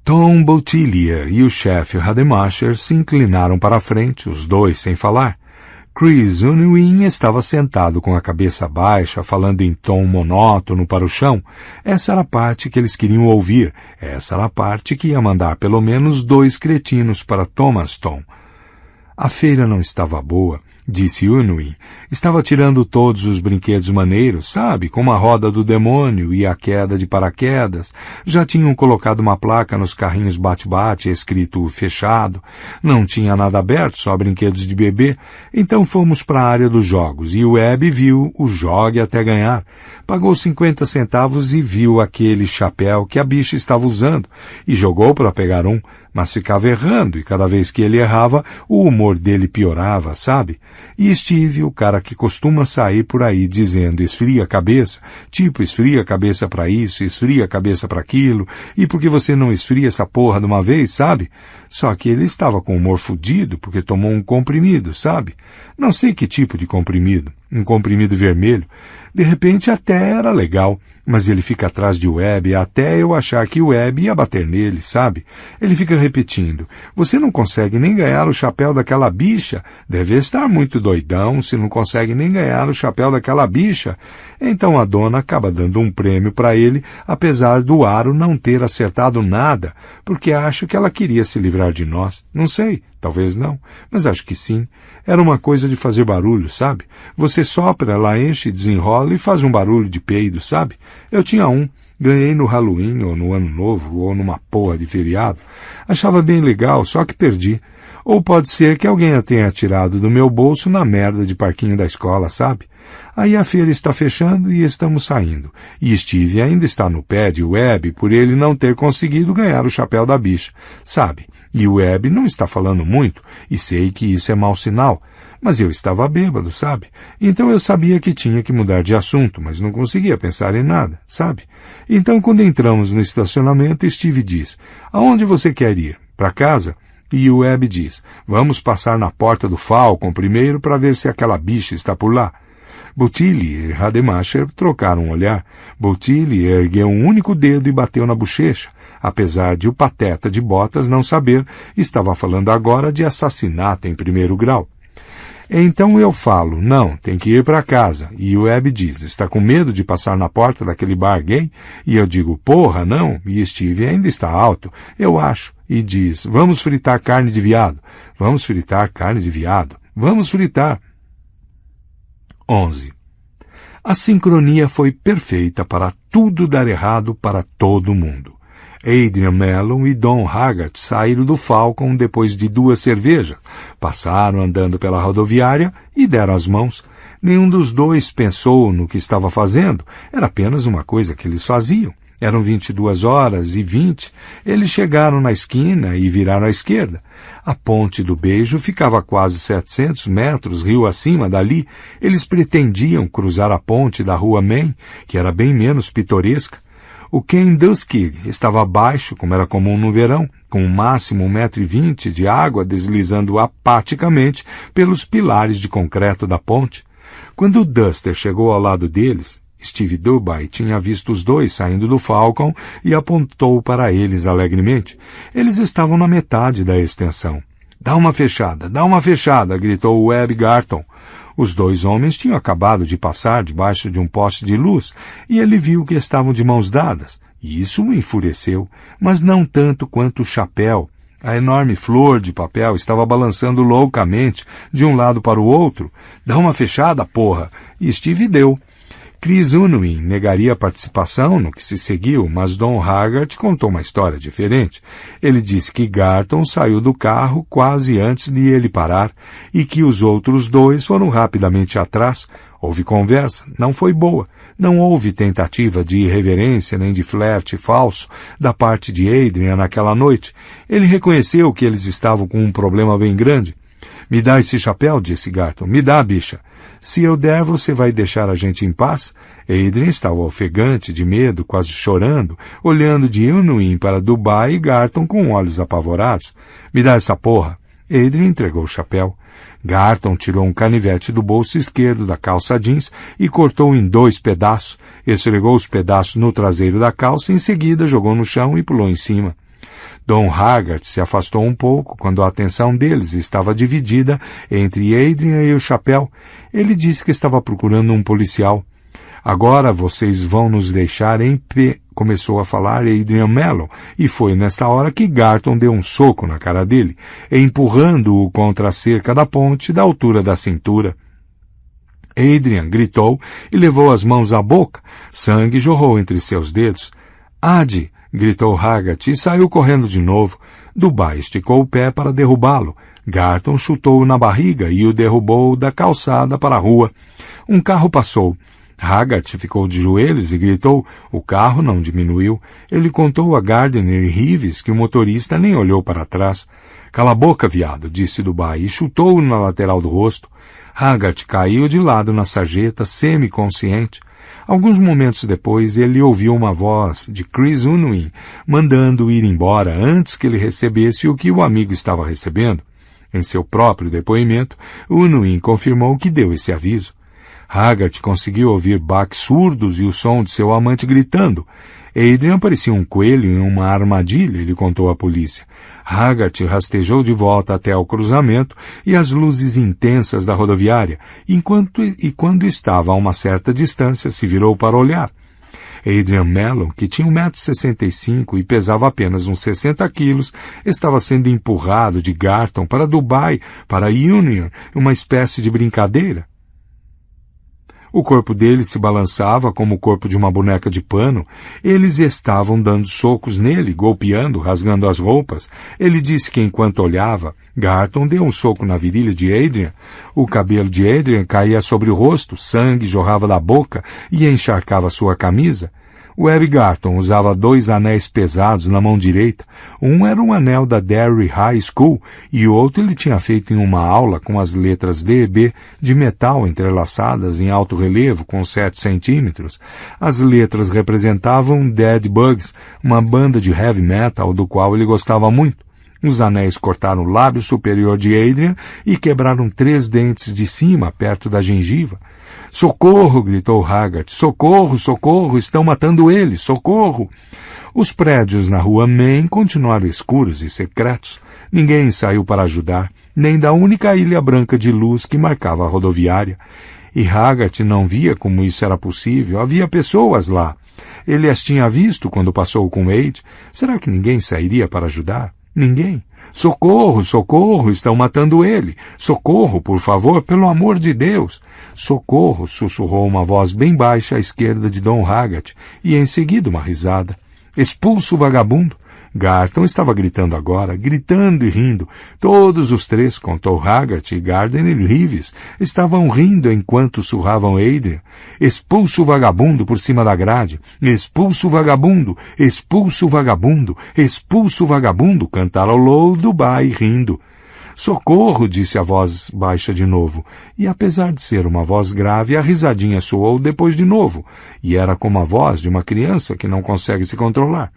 Tom Boutillier e o chefe Rademacher se inclinaram para a frente, os dois sem falar. Chris Unwin estava sentado com a cabeça baixa, falando em tom monótono para o chão. Essa era a parte que eles queriam ouvir. Essa era a parte que ia mandar pelo menos 2 cretinos para Thomaston. A feira não estava boa, disse Unwin. Estava tirando todos os brinquedos maneiros, sabe, como a roda do demônio e a queda de paraquedas. Já tinham colocado uma placa nos carrinhos bate-bate, escrito fechado. Não tinha nada aberto, só brinquedos de bebê. Então fomos para a área dos jogos e o Webb viu o Jogue até ganhar. Pagou 50 centavos e viu aquele chapéu que a bicha estava usando e jogou para pegar um, mas ficava errando e cada vez que ele errava, o humor dele piorava, sabe? E Steve, o cara que costuma sair por aí dizendo esfria a cabeça, tipo esfria a cabeça para isso, esfria a cabeça para aquilo, e por que você não esfria essa porra de uma vez, sabe? Só que ele estava com o humor fudido porque tomou um comprimido, sabe? Não sei que tipo de comprimido, um comprimido vermelho. De repente até era legal, mas ele fica atrás de Webb até eu achar que o Webb ia bater nele, sabe? Ele fica repetindo, você não consegue nem ganhar o chapéu daquela bicha? Deve estar muito doidão se não consegue nem ganhar o chapéu daquela bicha. Então a dona acaba dando um prêmio para ele, apesar do aro não ter acertado nada, porque acha que ela queria se livrar de nós. Não sei, talvez não, mas acho que sim. Era uma coisa de fazer barulho, sabe? Você sopra, ela enche, desenrola e faz um barulho de peido, sabe? Eu tinha um. Ganhei no Halloween, ou no Ano Novo, ou numa porra de feriado. Achava bem legal, só que perdi. Ou pode ser que alguém a tenha tirado do meu bolso na merda de parquinho da escola, sabe? Aí a feira está fechando e estamos saindo. E Steve ainda está no pé de Webb por ele não ter conseguido ganhar o chapéu da bicha, sabe? E o Webb não está falando muito, e sei que isso é mau sinal. Mas eu estava bêbado, sabe? Então eu sabia que tinha que mudar de assunto, mas não conseguia pensar em nada, sabe? Então quando entramos no estacionamento, Steve diz, aonde você quer ir? Para casa? E o Webb diz, vamos passar na porta do Falcon primeiro para ver se aquela bicha está por lá. Boutillier e Rademacher trocaram um olhar. Boutillier ergueu um único dedo e bateu na bochecha. Apesar de o pateta de botas não saber, estava falando agora de assassinato em 1º grau. Então eu falo, não, tem que ir para casa. E o Webb diz, está com medo de passar na porta daquele bar gay? E eu digo, porra, não. E Steve ainda está alto, eu acho. E diz, vamos fritar carne de viado. Vamos fritar carne de viado. Vamos fritar. 11. A sincronia foi perfeita para tudo dar errado para todo mundo. Adrian Mellon e Don Haggart saíram do Falcon depois de 2 cervejas, passaram andando pela rodoviária e deram as mãos. Nenhum dos dois pensou no que estava fazendo, era apenas uma coisa que eles faziam. Eram 22h20, eles chegaram na esquina e viraram à esquerda. A ponte do Beijo ficava a quase 700 metros rio acima dali. Eles pretendiam cruzar a ponte da rua Main, que era bem menos pitoresca. O Kenduskeag estava abaixo, como era comum no verão, com o máximo 1,20 m de água deslizando apaticamente pelos pilares de concreto da ponte. Quando o Duster chegou ao lado deles, Steve Dubai tinha visto os dois saindo do Falcon e apontou para eles alegremente. Eles estavam na metade da extensão. Dá uma fechada, gritou o Webb Garton. Os 2 homens tinham acabado de passar debaixo de um poste de luz e ele viu que estavam de mãos dadas. E isso o enfureceu, mas não tanto quanto o chapéu. A enorme flor de papel estava balançando loucamente de um lado para o outro. Dá uma fechada, porra! E Steve deu. Chris Unwin negaria participação no que se seguiu, mas Don Haggart contou uma história diferente. Ele disse que Garton saiu do carro quase antes de ele parar e que os outros 2 foram rapidamente atrás. Houve conversa, não foi boa. Não houve tentativa de irreverência nem de flerte falso da parte de Adrian naquela noite. Ele reconheceu que eles estavam com um problema bem grande. Me dá esse chapéu, disse Garton. Me dá, bicha. Se eu der, você vai deixar a gente em paz? Adrian estava ofegante de medo, quase chorando, olhando de Unwin para Dubai e Garton com olhos apavorados. Me dá essa porra. Adrian entregou o chapéu. Garton tirou um canivete do bolso esquerdo da calça jeans e cortou em 2 pedaços. Esfregou os pedaços no traseiro da calça e em seguida jogou no chão e pulou em cima. Dom Haggart se afastou um pouco quando a atenção deles estava dividida entre Adrian e o chapéu. Ele disse que estava procurando um policial. Agora vocês vão nos deixar em pé, começou a falar Adrian Mellon, e foi nesta hora que Garton deu um soco na cara dele, empurrando-o contra a cerca da ponte da altura da cintura. Adrian gritou e levou as mãos à boca. Sangue jorrou entre seus dedos. Ade! Gritou Haggart e saiu correndo de novo. Dubai esticou o pé para derrubá-lo. Garton chutou-o na barriga e o derrubou da calçada para a rua. Um carro passou. Haggart ficou de joelhos e gritou. O carro não diminuiu. Ele contou a Gardner e Reeves que o motorista nem olhou para trás. Cala a boca, viado, disse Dubai e chutou-o na lateral do rosto. Haggart caiu de lado na sarjeta, semi-consciente. Alguns momentos depois, ele ouviu uma voz de Chris Unwin mandando-o ir embora antes que ele recebesse o que o amigo estava recebendo. Em seu próprio depoimento, Unwin confirmou que deu esse aviso. Haggart conseguiu ouvir baques surdos e o som de seu amante gritando. Adrian parecia um coelho em uma armadilha, ele contou à polícia. Haggart rastejou de volta até ao cruzamento e as luzes intensas da rodoviária, quando estava a uma certa distância, se virou para olhar. Adrian Mellon, que tinha 1,65 m e pesava apenas uns 60 quilos, estava sendo empurrado de Garton para Dubai, para Union, uma espécie de brincadeira. O corpo dele se balançava como o corpo de uma boneca de pano. Eles estavam dando socos nele, golpeando, rasgando as roupas. Ele disse que enquanto olhava, Garton deu um soco na virilha de Adrian. O cabelo de Adrian caía sobre o rosto, sangue jorrava da boca e encharcava sua camisa. Webb Garton usava 2 anéis pesados na mão direita. Um era um anel da Derry High School e o outro ele tinha feito em uma aula com as letras D e B de metal entrelaçadas em alto relevo com 7 centímetros. As letras representavam Dead Bugs, uma banda de heavy metal do qual ele gostava muito. Os anéis cortaram o lábio superior de Adrian e quebraram 3 dentes de cima, perto da gengiva. Socorro! Gritou Haggart. Socorro! Socorro! Estão matando ele! Socorro! Os prédios na rua Main continuaram escuros e secretos. Ninguém saiu para ajudar, nem da única ilha branca de luz que marcava a rodoviária. E Haggart não via como isso era possível. Havia pessoas lá. Ele as tinha visto quando passou com Wade. Será que ninguém sairia para ajudar? Ninguém. Socorro, socorro, estão matando ele. Socorro, por favor, pelo amor de Deus. Socorro, sussurrou uma voz bem baixa à esquerda de Dom Haggart, e em seguida uma risada. Expulso o vagabundo. Garton estava gritando agora, gritando e rindo. Todos os 3, contou Haggart, e Gardner e Reeves, estavam rindo enquanto surravam Adrian. Expulso o vagabundo por cima da grade. Expulso o vagabundo, expulso o vagabundo, expulso o vagabundo, cantarolou Dubai rindo. Socorro, disse a voz baixa de novo, e apesar de ser uma voz grave, a risadinha soou depois de novo, e era como a voz de uma criança que não consegue se controlar.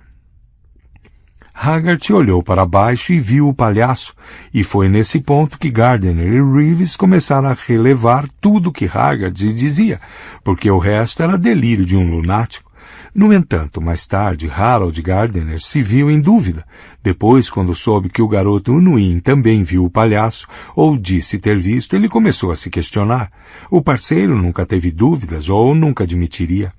Haggart olhou para baixo e viu o palhaço, e foi nesse ponto que Gardner e Reeves começaram a relevar tudo que Haggart dizia, porque o resto era delírio de um lunático. No entanto, mais tarde, Harold Gardner se viu em dúvida. Depois, quando soube que o garoto Unwin também viu o palhaço, ou disse ter visto, ele começou a se questionar. O parceiro nunca teve dúvidas, ou nunca admitiria.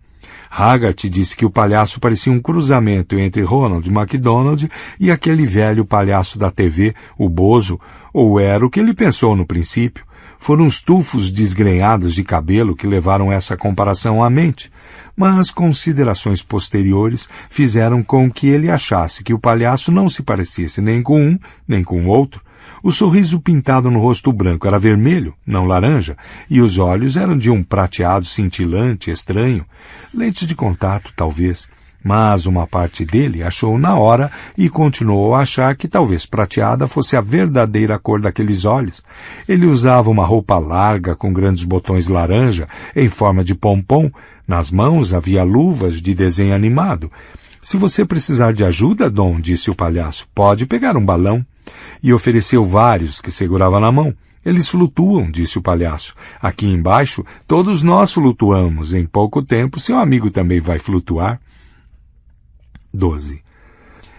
Haggart disse que o palhaço parecia um cruzamento entre Ronald McDonald e aquele velho palhaço da TV, o Bozo, ou era o que ele pensou no princípio. Foram os tufos desgrenhados de cabelo que levaram essa comparação à mente, mas considerações posteriores fizeram com que ele achasse que o palhaço não se parecesse nem com um, nem com o outro. O sorriso pintado no rosto branco era vermelho, não laranja, e os olhos eram de um prateado cintilante, estranho. Lentes de contato, talvez. Mas uma parte dele achou na hora e continuou a achar que talvez prateada fosse a verdadeira cor daqueles olhos. Ele usava uma roupa larga com grandes botões laranja em forma de pompom. Nas mãos havia luvas de desenho animado. Se você precisar de ajuda, Dom, disse o palhaço, pode pegar um balão. E ofereceu vários que segurava na mão. Eles flutuam, disse o palhaço. Aqui embaixo, todos nós flutuamos. Em pouco tempo, seu amigo também vai flutuar. 12.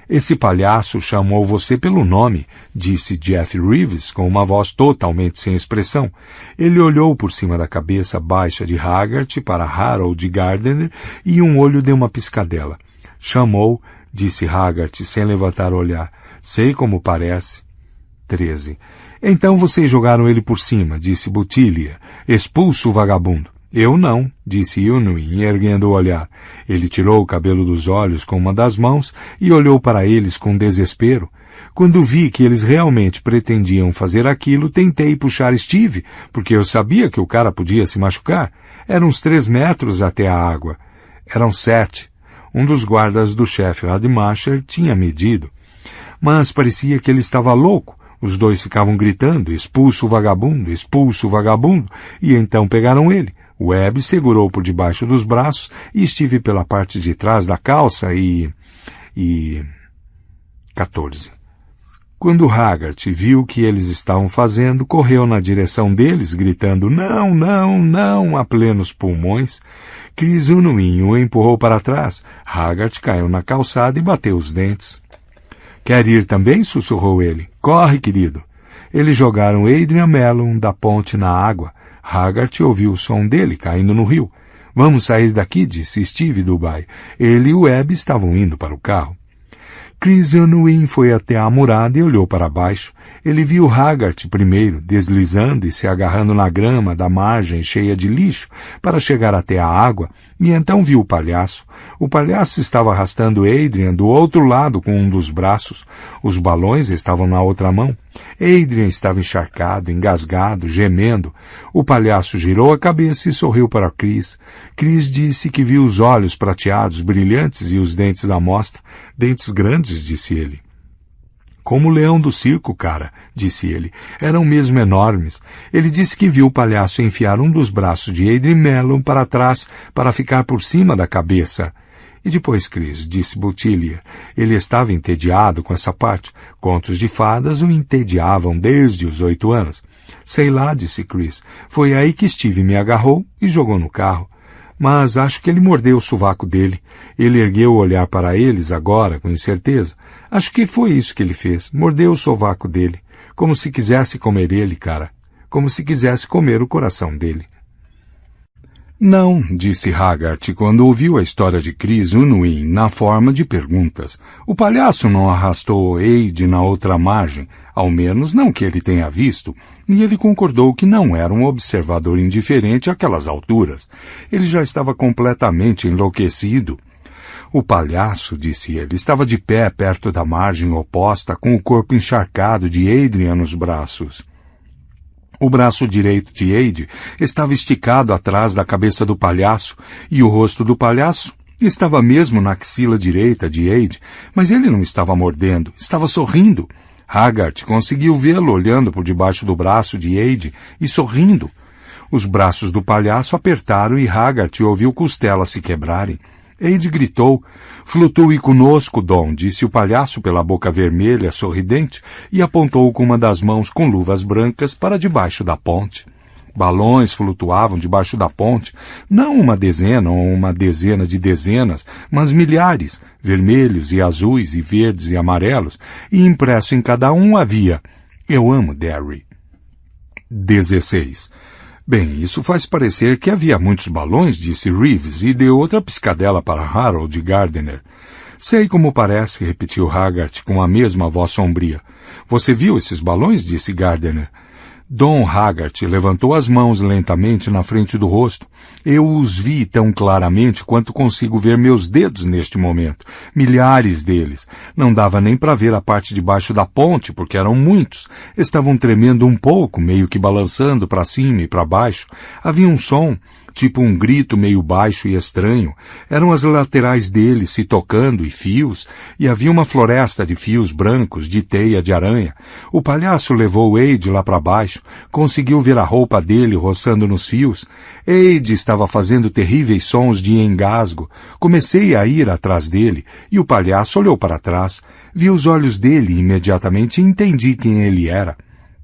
Esse palhaço chamou você pelo nome, disse Jeff Reeves com uma voz totalmente sem expressão. Ele olhou por cima da cabeça baixa de Haggart para Harold Gardner e um olho deu uma piscadela. Chamou, disse Haggart sem levantar o olhar. Sei como parece. 13. Então vocês jogaram ele por cima, disse Boutillier. Expulso o vagabundo. Eu não, disse Unwin, erguendo o olhar. Ele tirou o cabelo dos olhos com uma das mãos e olhou para eles com desespero. Quando vi que eles realmente pretendiam fazer aquilo, tentei puxar Steve, porque eu sabia que o cara podia se machucar. Eram uns 3 metros até a água. Eram 7. Um dos guardas do chefe Rademacher tinha medido. Mas parecia que ele estava louco. Os dois ficavam gritando, expulso o vagabundo, e então pegaram ele. Webb segurou por debaixo dos braços e Steve pela parte de trás da calça e... 14. Quando Haggart viu o que eles estavam fazendo, correu na direção deles, gritando não, não, não, a plenos pulmões. Chris Unwin o empurrou para trás. Haggart caiu na calçada e bateu os dentes. Quer ir também? Sussurrou ele. Corre, querido. Eles jogaram Adrian Mellon da ponte na água. Haggart ouviu o som dele caindo no rio. Vamos sair daqui, disse Steve Dubai. Ele e Webb estavam indo para o carro. Chris Unwin foi até a murada e olhou para baixo. Ele viu Haggart primeiro, deslizando e se agarrando na grama da margem cheia de lixo para chegar até a água, e então viu o palhaço. O palhaço estava arrastando Adrian do outro lado com um dos braços. Os balões estavam na outra mão. Adrian estava encharcado, engasgado, gemendo. O palhaço girou a cabeça e sorriu para Chris. Chris disse que viu os olhos prateados, brilhantes e os dentes à mostra. Dentes grandes, disse ele. Como o leão do circo, cara, disse ele. Eram mesmo enormes. Ele disse que viu o palhaço enfiar um dos braços de Adrian Mellon para trás para ficar por cima da cabeça. E depois, Chris, disse Boutillier. Ele estava entediado com essa parte. Contos de fadas o entediavam desde os 8 anos. Sei lá, disse Chris. Foi aí que Steve me agarrou e jogou no carro. Mas acho que ele mordeu o sovaco dele. Ele ergueu o olhar para eles agora, com incerteza. Acho que foi isso que ele fez. Mordeu o sovaco dele. Como se quisesse comer ele, cara. Como se quisesse comer o coração dele. Não, disse Haggart quando ouviu a história de Chris Unwin na forma de perguntas. O palhaço não arrastou Aide na outra margem, ao menos não que ele tenha visto, e ele concordou que não era um observador indiferente àquelas alturas. Ele já estava completamente enlouquecido. O palhaço, disse ele, estava de pé perto da margem oposta com o corpo encharcado de Adrian nos braços. O braço direito de Aide estava esticado atrás da cabeça do palhaço e o rosto do palhaço estava mesmo na axila direita de Aide, mas ele não estava mordendo, estava sorrindo. Haggart conseguiu vê-lo olhando por debaixo do braço de Aide e sorrindo. Os braços do palhaço apertaram e Haggart ouviu costelas se quebrarem. Aide gritou. Flutue conosco, Dom, disse o palhaço pela boca vermelha, sorridente, e apontou com uma das mãos com luvas brancas para debaixo da ponte. Balões flutuavam debaixo da ponte, não uma dezena ou uma dezena de dezenas, mas milhares, vermelhos e azuis e verdes e amarelos, e impresso em cada um havia Eu amo Derry. 16. Bem, isso faz parecer que havia muitos balões, disse Reeves, e deu outra piscadela para Harold Gardner. Sei como parece, repetiu Haggart com a mesma voz sombria. Você viu esses balões? Disse Gardner. Dom Haggart levantou as mãos lentamente na frente do rosto. Eu os vi tão claramente quanto consigo ver meus dedos neste momento. Milhares deles. Não dava nem para ver a parte de baixo da ponte, porque eram muitos. Estavam tremendo um pouco, meio que balançando para cima e para baixo. Havia um som, tipo um grito meio baixo e estranho. Eram as laterais deles se tocando e fios, e havia uma floresta de fios brancos de teia de aranha. O palhaço levou Aide lá para baixo, conseguiu ver a roupa dele roçando nos fios. Aide estava fazendo terríveis sons de engasgo. Comecei a ir atrás dele, e o palhaço olhou para trás. Vi os olhos dele e imediatamente entendi quem ele era.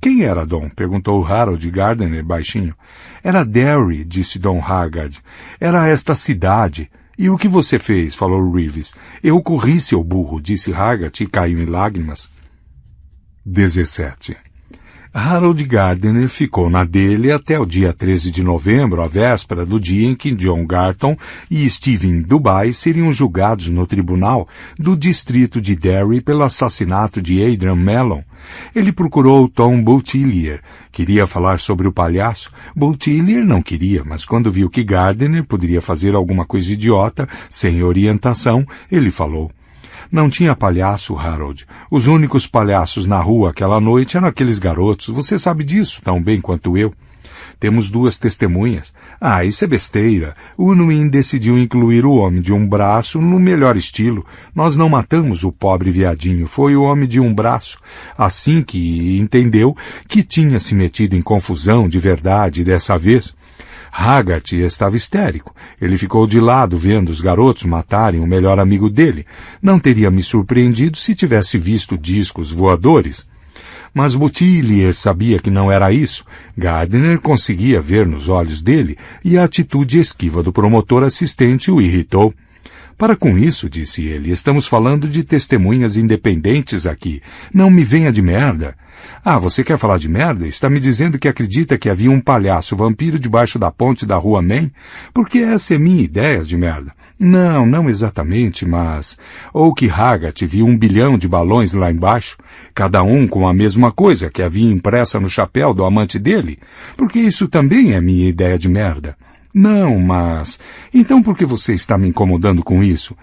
Quem era, Dom? Perguntou Harold Gardner baixinho. Era Derry, disse Dom Haggard. Era esta cidade. E o que você fez? Falou Reeves. Eu corri, seu burro, disse Haggart e caiu em lágrimas. 17. Harold Gardner ficou na dele até o dia 13 de novembro, a véspera do dia em que John Garton e Stephen Dubai seriam julgados no tribunal do distrito de Derry pelo assassinato de Adrian Mellon. Ele procurou Tom Boutillier. Queria falar sobre o palhaço. Boutillier não queria, mas quando viu que Gardner poderia fazer alguma coisa idiota, sem orientação, ele falou. Não tinha palhaço, Harold. Os únicos palhaços na rua aquela noite eram aqueles garotos. Você sabe disso tão bem quanto eu. Temos 2 testemunhas. Isso é besteira. Unwin decidiu incluir o homem de um braço no melhor estilo. Nós não matamos o pobre viadinho. Foi o homem de um braço. Assim que entendeu que tinha se metido em confusão de verdade dessa vez. Haggart estava histérico. Ele ficou de lado vendo os garotos matarem o melhor amigo dele. Não teria me surpreendido se tivesse visto discos voadores. Mas Boutillier sabia que não era isso. Gardner conseguia ver nos olhos dele e a atitude esquiva do promotor assistente o irritou. Para com isso, disse ele, estamos falando de testemunhas independentes aqui. Não me venha de merda. Você quer falar de merda? Está me dizendo que acredita que havia um palhaço vampiro debaixo da ponte da rua Main? Porque essa é minha ideia de merda. Não exatamente, mas... Ou que Haggart viu 1 bilhão de balões lá embaixo, cada um com a mesma coisa que havia impressa no chapéu do amante dele? Porque isso também é minha ideia de merda. Não, mas... Então por que você está me incomodando com isso?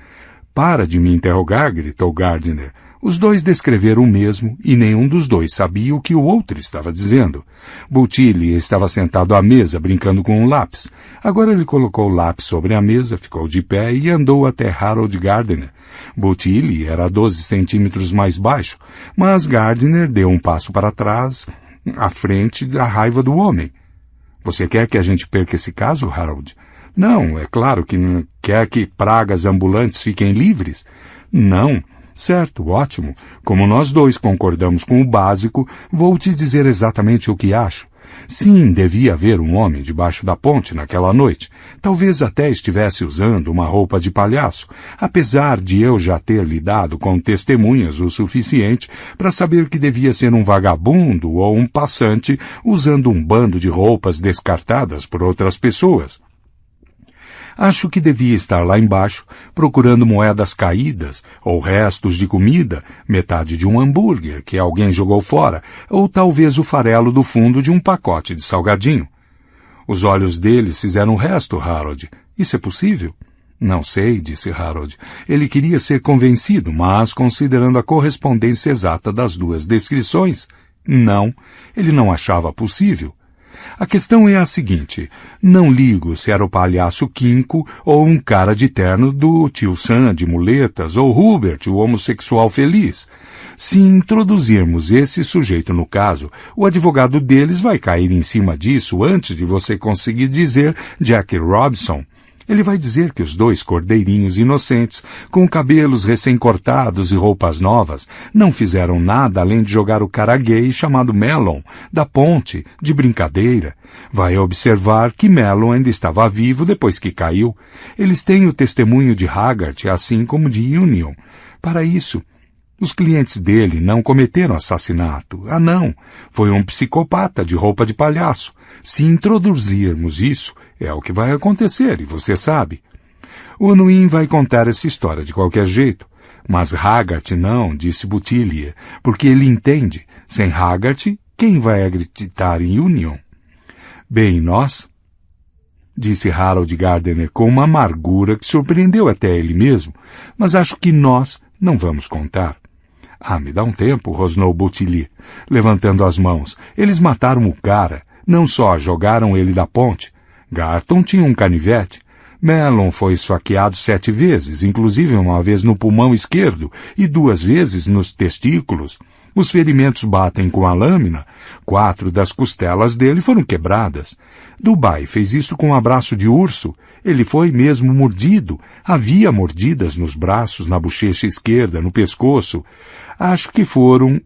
Para de me interrogar, gritou Gardner. Os 2 descreveram o mesmo e nenhum dos 2 sabia o que o outro estava dizendo. Boutillier estava sentado à mesa brincando com um lápis. Agora ele colocou o lápis sobre a mesa, ficou de pé e andou até Harold Gardner. Boutillier era 12 centímetros mais baixo, mas Gardner deu um passo para trás, à frente da raiva do homem. Você quer que a gente perca esse caso, Harold? Não, é claro que não quer que pragas ambulantes fiquem livres. Não. Certo, ótimo. Como nós 2 concordamos com o básico, vou te dizer exatamente o que acho. Sim, devia haver um homem debaixo da ponte naquela noite. Talvez até estivesse usando uma roupa de palhaço, apesar de eu já ter lidado com testemunhas o suficiente para saber que devia ser um vagabundo ou um passante usando um bando de roupas descartadas por outras pessoas. Acho que devia estar lá embaixo, procurando moedas caídas, ou restos de comida, metade de um hambúrguer que alguém jogou fora, ou talvez o farelo do fundo de um pacote de salgadinho. Os olhos dele fizeram o resto, Harold. Isso é possível? Não sei, disse Harold. Ele queria ser convencido, mas, considerando a correspondência exata das 2 descrições, não, ele não achava possível. A questão é a seguinte, não ligo se era o palhaço Quinco ou um cara de terno do tio Sam de muletas ou Hubert, o homossexual feliz. Se introduzirmos esse sujeito no caso, o advogado deles vai cair em cima disso antes de você conseguir dizer Jack Robinson. Ele vai dizer que os 2 cordeirinhos inocentes, com cabelos recém-cortados e roupas novas, não fizeram nada além de jogar o cara gay chamado Mellon da ponte, de brincadeira. Vai observar que Mellon ainda estava vivo depois que caiu. Eles têm o testemunho de Haggart, assim como de Union. Para isso, os clientes dele não cometeram assassinato. Não. Foi um psicopata de roupa de palhaço. Se introduzirmos isso, é o que vai acontecer, e você sabe. Unwin vai contar essa história de qualquer jeito. Mas Haggart não, disse Boutillier, porque ele entende. Sem Haggart, quem vai acreditar em Union? Bem, nós... disse Harold Gardner com uma amargura que surpreendeu até ele mesmo, mas acho que nós não vamos contar. Me dá um tempo, rosnou Boutillier, levantando as mãos. Eles mataram o cara. Não só jogaram ele da ponte. Garton tinha um canivete. Mellon foi esfaqueado 7 vezes, inclusive uma vez no pulmão esquerdo e 2 vezes nos testículos. Os ferimentos batem com a lâmina. 4 das costelas dele foram quebradas. Dubai fez isso com um abraço de urso. Ele foi mesmo mordido. Havia mordidas nos braços, na bochecha esquerda, no pescoço. Acho que foram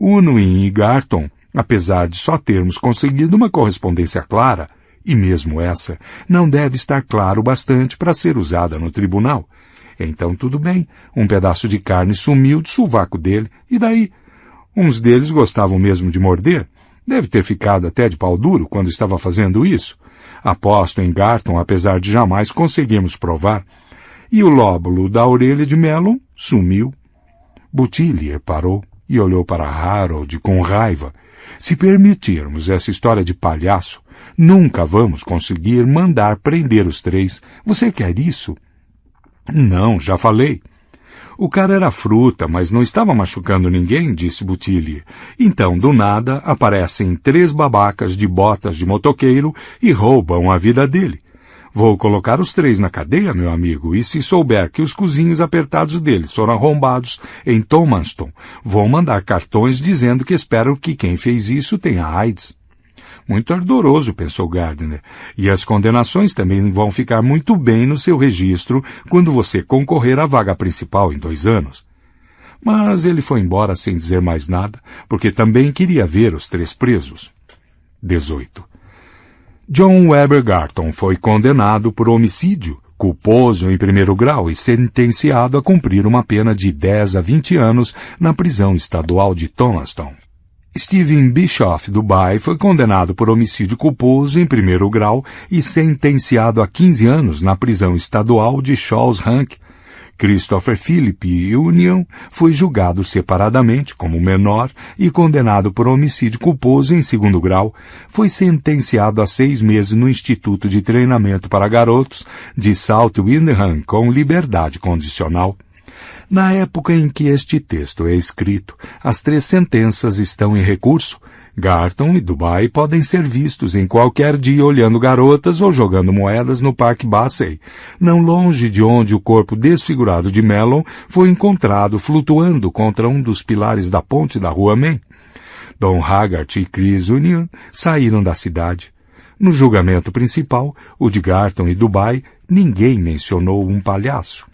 Unwin e Garton, apesar de só termos conseguido uma correspondência clara. E mesmo essa não deve estar claro bastante para ser usada no tribunal. Então tudo bem, um pedaço de carne sumiu do sovaco dele, e daí? Uns deles gostavam mesmo de morder. Deve ter ficado até de pau duro quando estava fazendo isso. Aposto em Garton, apesar de jamais conseguirmos provar. E o lóbulo da orelha de Mellon sumiu. Butilier parou e olhou para Harold com raiva. Se permitirmos essa história de palhaço, nunca vamos conseguir mandar prender os três. Você quer isso? Não, já falei. O cara era fruta, mas não estava machucando ninguém, disse Butilier. Então, do nada, aparecem 3 babacas de botas de motoqueiro e roubam a vida dele. Vou colocar os 3 na cadeia, meu amigo, e se souber que os cozinhos apertados deles foram arrombados em Thomaston, vou mandar cartões dizendo que espero que quem fez isso tenha AIDS. Muito ardoroso, pensou Gardner, e as condenações também vão ficar muito bem no seu registro quando você concorrer à vaga principal em 2 anos. Mas ele foi embora sem dizer mais nada, porque também queria ver os 3 presos. 18. John Weber Garton foi condenado por homicídio, culposo em 1º grau e sentenciado a cumprir uma pena de 10 a 20 anos na prisão estadual de Thomaston. Stephen Bischoff Dubai foi condenado por homicídio culposo em 1º grau e sentenciado a 15 anos na prisão estadual de Shawshank. Christopher Philip Union foi julgado separadamente como menor e condenado por homicídio culposo em 2º grau. Foi sentenciado a 6 meses no Instituto de Treinamento para Garotos de South Windham com liberdade condicional. Na época em que este texto é escrito, as 3 sentenças estão em recurso. Garton e Dubai podem ser vistos em qualquer dia olhando garotas ou jogando moedas no Parque Bassey, não longe de onde o corpo desfigurado de Mellon foi encontrado flutuando contra um dos pilares da ponte da Rua Main. Don Haggart e Chris Union saíram da cidade. No julgamento principal, o de Garton e Dubai, ninguém mencionou um palhaço.